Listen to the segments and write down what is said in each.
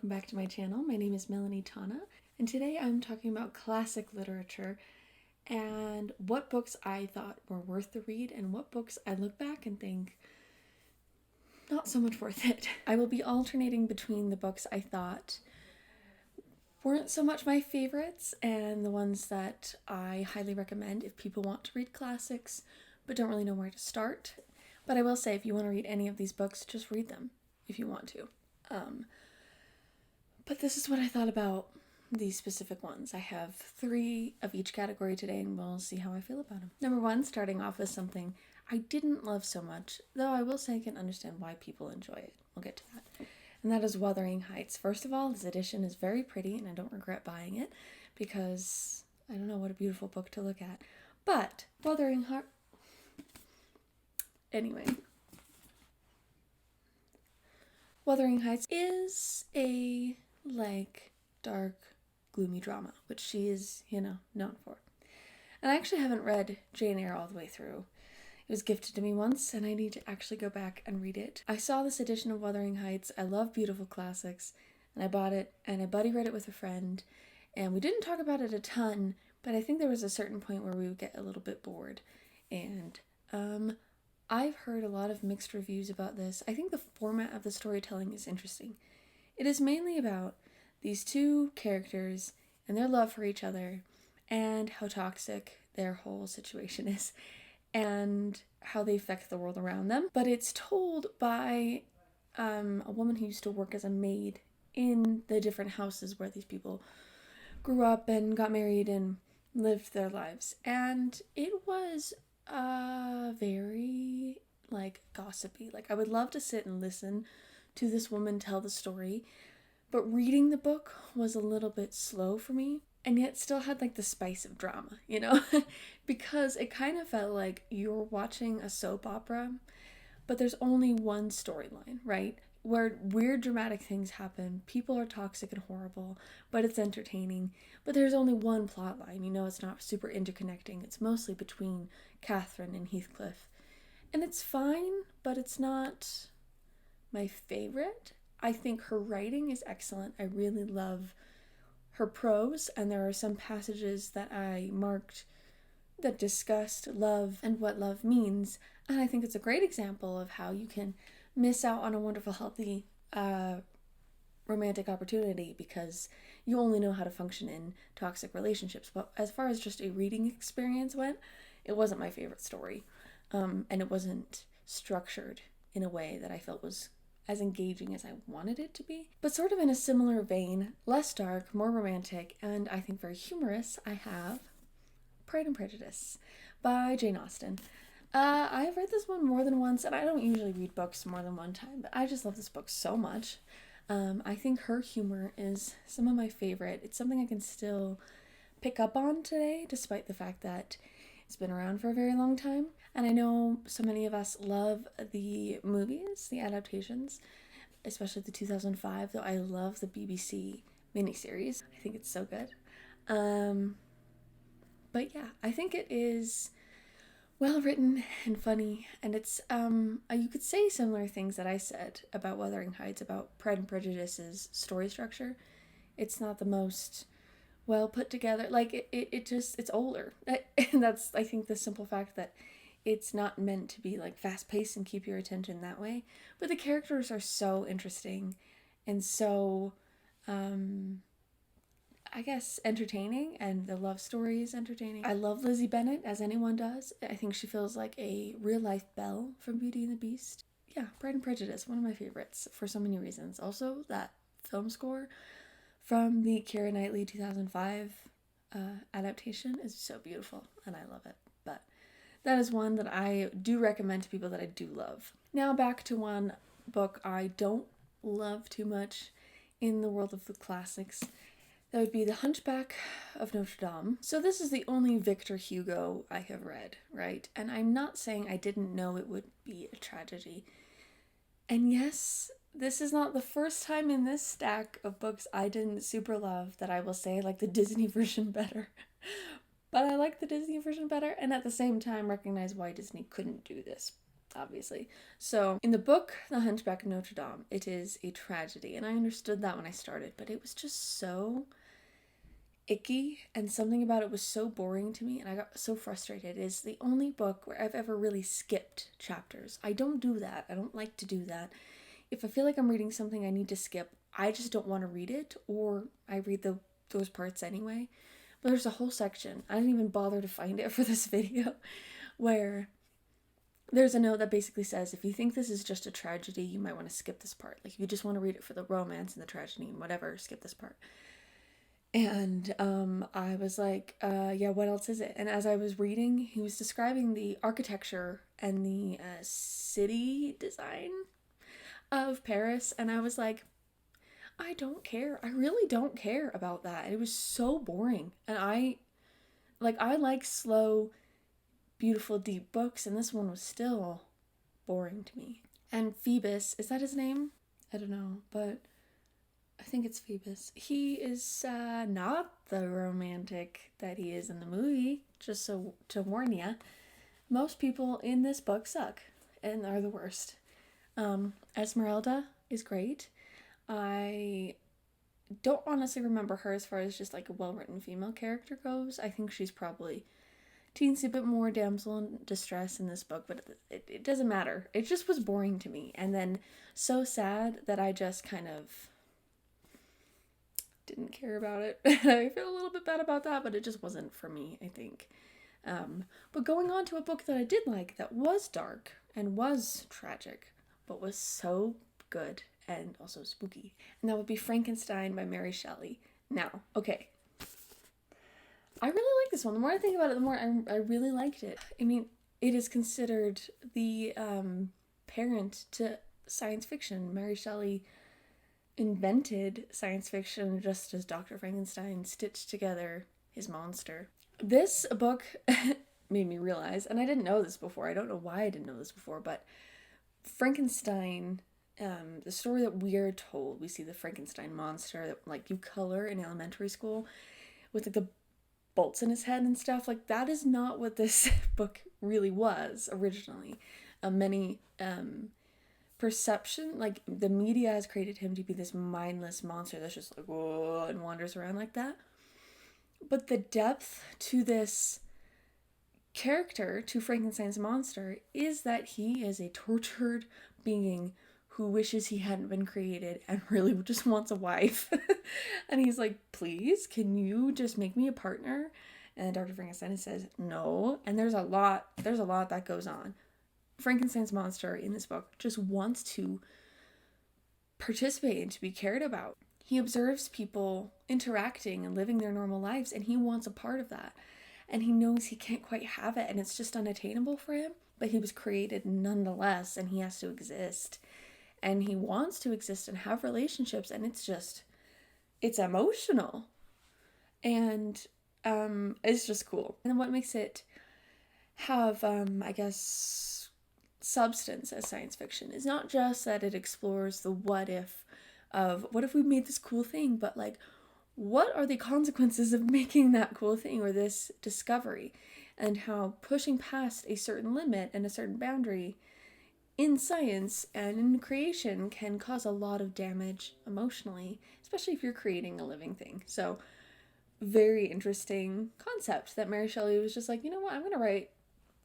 welcome back to my channel. My name is Melanie Tana, and today I'm talking about classic literature and what books I thought were worth the read and what books I look back and think not so much worth it. I will be alternating between the books I thought weren't so much my favorites and the ones that I highly recommend if people want to read classics but don't really know where to start. But I will say, if you want to read any of these books, just read them if you want to. But this is what I thought about these specific ones. I have 3 of each category today, and we'll see how I feel about them. Number 1, starting off with something I didn't love so much, though I will say I can understand why people enjoy it. We'll get to that. And that is Wuthering Heights. First of all, this edition is very pretty, and I don't regret buying it, because I don't know, what a beautiful book to look at. But Wuthering Heights... Anyway... Wuthering Heights is a, dark, gloomy drama, which she is, known for. And I actually haven't read Jane Eyre all the way through. It was gifted to me once, and I need to actually go back and read it. I saw this edition of Wuthering Heights. I love beautiful classics, and I bought it, and a buddy read it with a friend, and we didn't talk about it a ton, but I think there was a certain point where we would get a little bit bored. And, I've heard a lot of mixed reviews about this. I think the format of the storytelling is interesting. It is mainly about these 2 characters and their love for each other and how toxic their whole situation is and how they affect the world around them. But it's told by a woman who used to work as a maid in the different houses where these people grew up and got married and lived their lives. And it was very gossipy. I would love to sit and listen to this woman tell the story, but reading the book was a little bit slow for me, and yet still had the spice of drama, because it kind of felt like you were watching a soap opera, but there's only one storyline, right? Where weird dramatic things happen, people are toxic and horrible, but it's entertaining. But there's only one plot line, it's not super interconnecting. It's mostly between Catherine and Heathcliff. And it's fine, but it's not my favorite. I think her writing is excellent. I really love her prose, and there are some passages that I marked that discussed love and what love means. And I think it's a great example of how you can miss out on a wonderful, healthy romantic opportunity because you only know how to function in toxic relationships. But as far as just a reading experience went, it wasn't my favorite story. And it wasn't structured in a way that I felt was as engaging as I wanted it to be. But sort of in a similar vein, less dark, more romantic, and I think very humorous, I have Pride and Prejudice by Jane Austen. I've read this one more than once, and I don't usually read books more than one time, but I just love this book so much. I think her humor is some of my favorite. It's something I can still pick up on today, despite the fact that it's been around for a very long time. And I know so many of us love the movies, the adaptations, especially the 2005, though I love the BBC miniseries. I think it's so good. But yeah, I think it is well written and funny, and it's you could say similar things that I said about Wuthering Heights, about Pride and Prejudice's story structure. It's not the most well put together. It's older. And that's, I think, the simple fact that it's not meant to be fast paced and keep your attention that way. But the characters are so interesting and so I guess entertaining, and the love story is entertaining. I love Lizzie Bennet, as anyone does. I think she feels like a real-life Belle from Beauty and the Beast. Yeah, Pride and Prejudice, one of my favorites for so many reasons. Also, that film score from the Keira Knightley 2005 adaptation is so beautiful, and I love it. But that is one that I do recommend to people that I do love. Now back to one book I don't love too much in the world of the classics. That would be The Hunchback of Notre Dame. So this is the only Victor Hugo I have read, right? And I'm not saying I didn't know it would be a tragedy. And yes, this is not the first time in this stack of books I didn't super love that I will say I like the Disney version better. But I like the Disney version better, and at the same time recognize why Disney couldn't do this obviously. So in the book, The Hunchback of Notre Dame, it is a tragedy. And I understood that when I started, but it was just so icky, and something about it was so boring to me, and I got so frustrated. It is the only book where I've ever really skipped chapters. I don't do that. I don't like to do that. If I feel like I'm reading something I need to skip, I just don't want to read it, or I read those parts anyway. But there's a whole section, I didn't even bother to find it for this video, where there's a note that basically says, if you think this is just a tragedy, you might want to skip this part. Like, if you just want to read it for the romance and the tragedy and whatever, skip this part. And I was like, yeah, what else is it? And as I was reading, he was describing the architecture and the city design of Paris. And I was like, I don't care. I really don't care about that. It was so boring. And I like slow, beautiful, deep books. And this one was still boring to me. And Phoebus, is that his name? I don't know, but I think it's Phoebus. He is not the romantic that he is in the movie, just so to warn ya. Most people in this book suck and are the worst. Esmeralda is great. I don't honestly remember her as far as just like a well-written female character goes. I think she's probably teensy bit more damsel in distress in this book, but it doesn't matter. It just was boring to me, and then so sad that I just kind of didn't care about it. I feel a little bit bad about that, but it just wasn't for me, I think. But going on to a book that I did like, that was dark and was tragic, but was so good and also spooky, and that would be Frankenstein by Mary Shelley. Now, okay, I really like this one. The more I think about it, the more I really liked it. I mean, it is considered the parent to science fiction. Mary Shelley invented science fiction just as Dr. Frankenstein stitched together his monster. This book made me realize, and I didn't know this before, I don't know why I didn't know this before, but Frankenstein, the story that we're told, we see the Frankenstein monster that like you color in elementary school with like the bolts in his head and stuff, like that is not what this book really was originally. Many perception, like the media has created him to be this mindless monster that's just like whoa and wanders around like that. But the depth to this character, to Frankenstein's monster, is that he is a tortured being who wishes he hadn't been created and really just wants a wife. And he's like, please, can you just make me a partner? And Dr. Frankenstein says no. And there's a lot that goes on. Frankenstein's monster in this book just wants to participate and to be cared about. He observes people interacting and living their normal lives, and he wants a part of that. And he knows he can't quite have it, and it's just unattainable for him, but he was created nonetheless, and he has to exist. And he wants to exist and have relationships, and it's emotional. And it's just cool. And what makes it have, I guess, substance as science fiction is not just that it explores the what if of what if we made this cool thing, but like what are the consequences of making that cool thing or this discovery, and how pushing past a certain limit and a certain boundary in science and in creation can cause a lot of damage emotionally, especially if you're creating a living thing. So very interesting concept that Mary Shelley was just like, you know what, I'm gonna write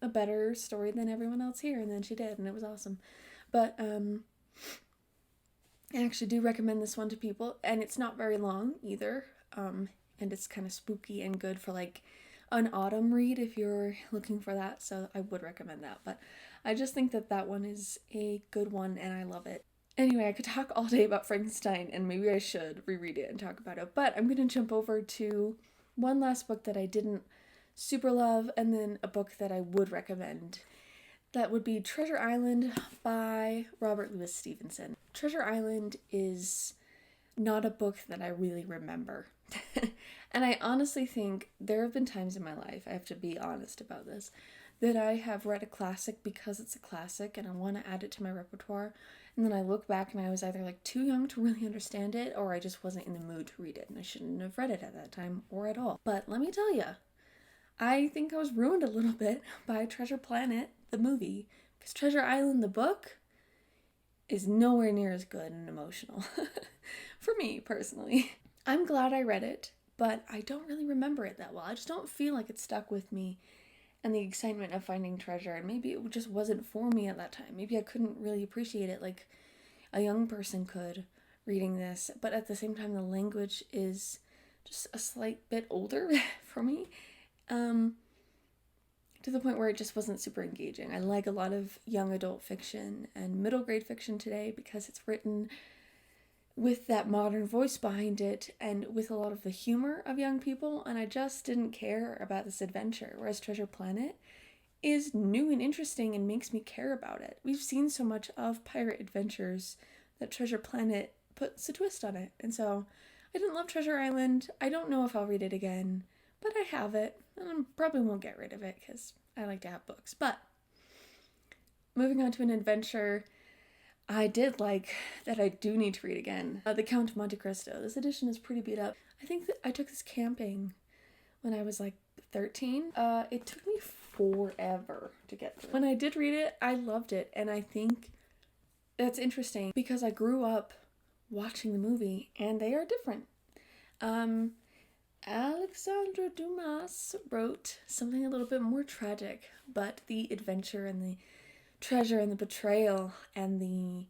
a better story than everyone else here, and then she did, and it was awesome. But I actually do recommend this one to people, and it's not very long either, and it's kind of spooky and good for like an autumn read if you're looking for that, so I would recommend that. But I just think that one is a good one, and I love it. Anyway, I could talk all day about Frankenstein, and maybe I should reread it and talk about it, but I'm going to jump over to one last book that I didn't super love, and then a book that I would recommend. That would be Treasure Island by Robert Louis Stevenson. Treasure Island is not a book that I really remember. And I honestly think there have been times in my life, I have to be honest about this, that I have read a classic because it's a classic and I want to add it to my repertoire. And then I look back and I was either like too young to really understand it, or I just wasn't in the mood to read it and I shouldn't have read it at that time or at all. But let me tell you, I think I was ruined a little bit by Treasure Planet, the movie, Because Treasure Island, the book, is nowhere near as good and emotional for me personally. I'm glad I read it, but I don't really remember it that well. I just don't feel like it stuck with me and the excitement of finding treasure, and maybe it just wasn't for me at that time. Maybe I couldn't really appreciate it like a young person could reading this, but at the same time the language is just a slight bit older for me. To the point where it just wasn't super engaging. I like a lot of young adult fiction and middle grade fiction today because it's written with that modern voice behind it and with a lot of the humor of young people, and I just didn't care about this adventure, whereas Treasure Planet is new and interesting and makes me care about it. We've seen so much of pirate adventures that Treasure Planet puts a twist on it, and so I didn't love Treasure Island. I don't know if I'll read it again, but I have it, and I probably won't get rid of it because I like to have books. But moving on to an adventure I did like that I do need to read again, The Count of Monte Cristo. This edition is pretty beat up. I think that I took this camping when I was like 13. It took me forever to get through. When I did read it, I loved it, and I think that's interesting because I grew up watching the movie and they are different. Alexandre Dumas wrote something a little bit more tragic, but the adventure and the treasure and the betrayal and the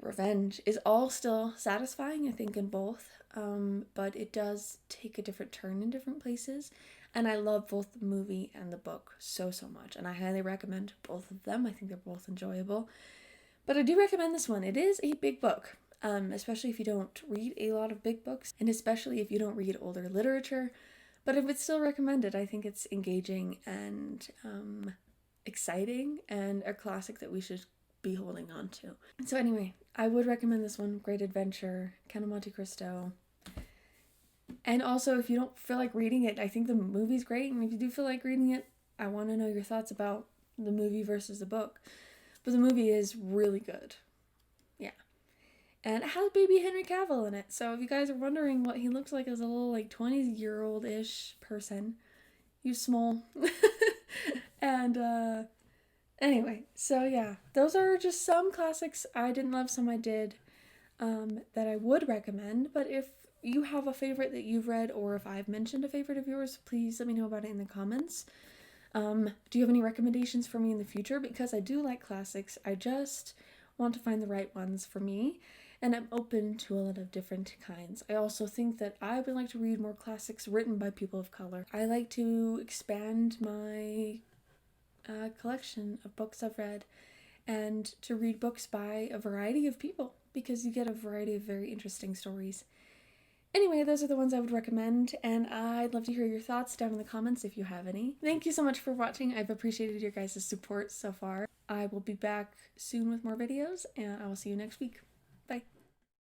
revenge is all still satisfying, I think, in both, but it does take a different turn in different places, and I love both the movie and the book so much, and I highly recommend both of them. I think they're both enjoyable, but I do recommend this one. It is a big book, especially if you don't read a lot of big books, and especially if you don't read older literature, but I would still recommend it. I think it's engaging and exciting and a classic that we should be holding on to. So anyway, I would recommend this one. Great adventure, Count of Monte Cristo. And also, if you don't feel like reading it, I think the movie's great, and if you do feel like reading it, I want to know your thoughts about the movie versus the book. But the movie is really good. Yeah. And it has baby Henry Cavill in it, so if you guys are wondering what he looks like as a little like 20-year-old-ish person, he's small. And anyway, so yeah, those are just some classics I didn't love, some I did, that I would recommend. But if you have a favorite that you've read, or if I've mentioned a favorite of yours, please let me know about it in the comments. Do you have any recommendations for me in the future? Because I do like classics, I just want to find the right ones for me, and I'm open to a lot of different kinds. I also think that I would like to read more classics written by people of color. I like to expand my collection of books I've read and to read books by a variety of people, because you get a variety of very interesting stories. Anyway, those are the ones I would recommend, and I'd love to hear your thoughts down in the comments if you have any. Thank you so much for watching. I've appreciated your guys' support so far. I will be back soon with more videos, and I will see you next week. Bye.